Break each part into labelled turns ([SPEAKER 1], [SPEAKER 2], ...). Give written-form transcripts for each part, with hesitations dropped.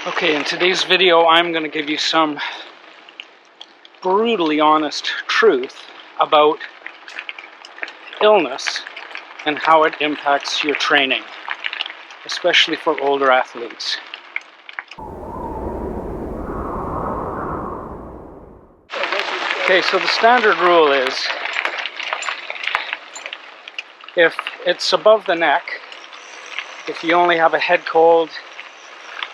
[SPEAKER 1] Okay, in today's video I'm going to give you some brutally honest truth about illness and how it impacts your training, especially for older athletes. Okay, so the standard rule is if it's above the neck, if you only have a head cold,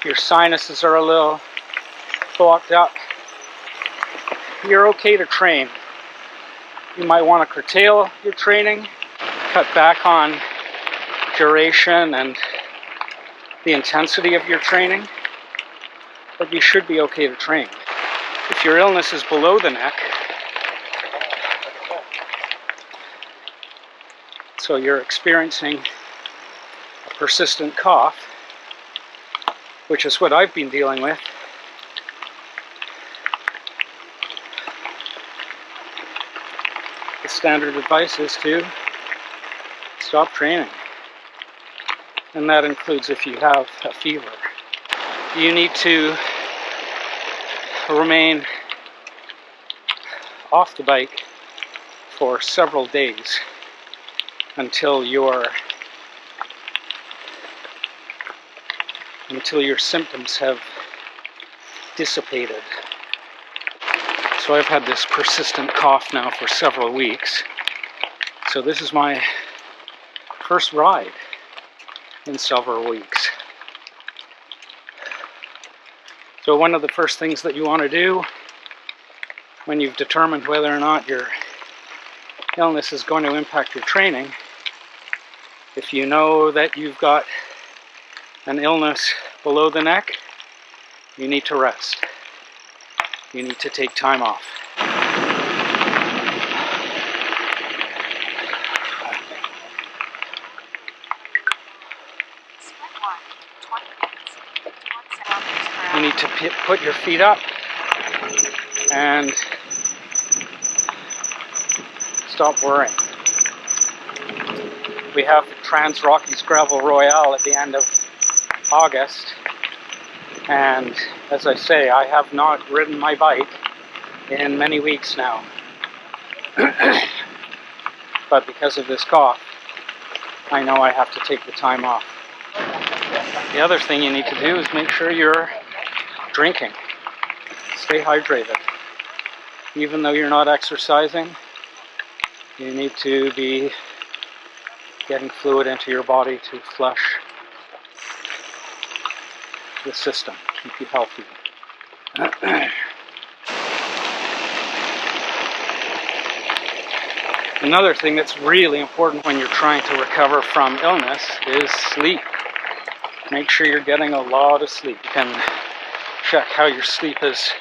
[SPEAKER 1] your sinuses are a little blocked up, you're okay to train. You might want to curtail your training, cut back on duration and the intensity of your training, but you should be okay to train. If your illness is below the neck, so you're experiencing a persistent cough, which is what I've been dealing with, the standard advice is to stop training. And that includes if you have a fever. You need to remain off the bike for several days until your symptoms have dissipated. So I've had this persistent cough now for several weeks. So this is my first ride in several weeks. So one of the first things that you want to do when you've determined whether or not your illness is going to impact your training, if you know that you've got an illness below the neck, you need to rest. You need to take time off. You need to put your feet up and stop worrying. We have TransRockies Gravel Royale at the end of August, and as I say, I have not ridden my bike in many weeks now. But because of this cough, I know I have to take the time off. The other thing you need to do is make sure you're drinking. Stay hydrated. Even though you're not exercising, you need to be getting fluid into your body to flush the system, keep you healthy. Another thing that's really important when you're trying to recover from illness is sleep. Make sure you're getting a lot of sleep. You can check how your sleep is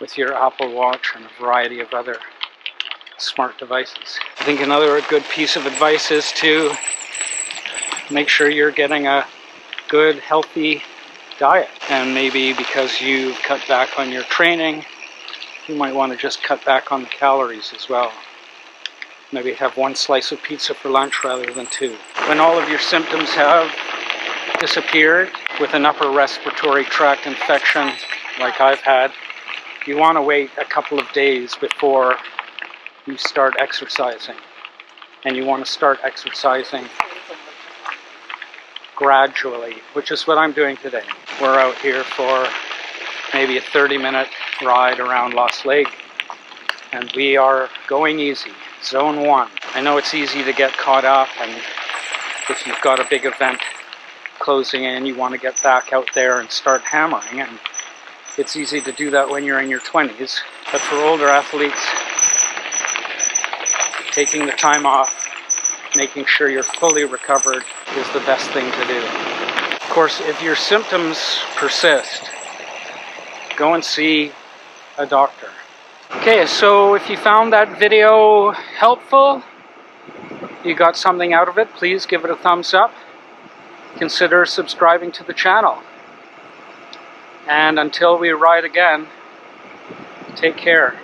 [SPEAKER 1] with your Apple Watch and a variety of other smart devices. I think another good piece of advice is to make sure you're getting a good, healthy diet. And maybe because you've cut back on your training, you might want to just cut back on the calories as well. Maybe have one slice of pizza for lunch rather than two. When all of your symptoms have disappeared with an upper respiratory tract infection like I've had, you want to wait a couple of days before you start exercising. And you want to start exercising gradually, which is what I'm doing today. We're out here for maybe a 30-minute ride around Lost Lake, and we are going easy, zone 1. I know it's easy to get caught up, and if you've got a big event closing in, you want to get back out there and start hammering, and it's easy to do that when you're in your 20s, but for older athletes, taking the time off, making sure you're fully recovered is the best thing to do. Of course, if your symptoms persist, go and see a doctor. Okay, so if you found that video helpful, you got something out of it, please give it a thumbs up. Consider subscribing to the channel. And until we ride again, take care.